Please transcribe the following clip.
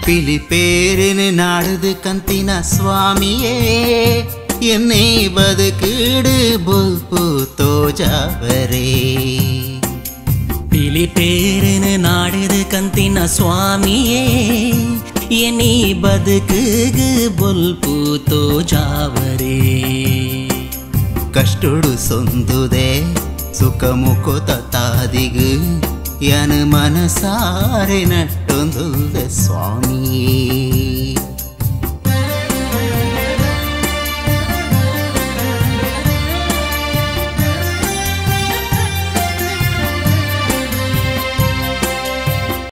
ಪಿಲಿಪೇರಿನ ನಾಡದು ಕಂತಿನ ಸ್ವಾಮಿಯೇ ಎನ್ನೇ ಬದುಕಿಡು ಬುಲ್ಪು ತೋಜಾವರೇ ಪಿಲಿಪೇರಿನ ನಾಡದು ಕಂತಿನ ಸ್ವಾಮಿಯೇ ಎನ್ನಿ ಬದುಕಿಗೆ ಬುಲ್ಪು ತೋಜಾವರೇ ಕಷ್ಟುಡು ಸೊಂದುದೆ ಸುಖ ಮುಖ ತಾದಿಗು ಯನ ಮನಸಾರೆ ನಟ್ಟೊಂದು ಸ್ವಾಮಿಯೇ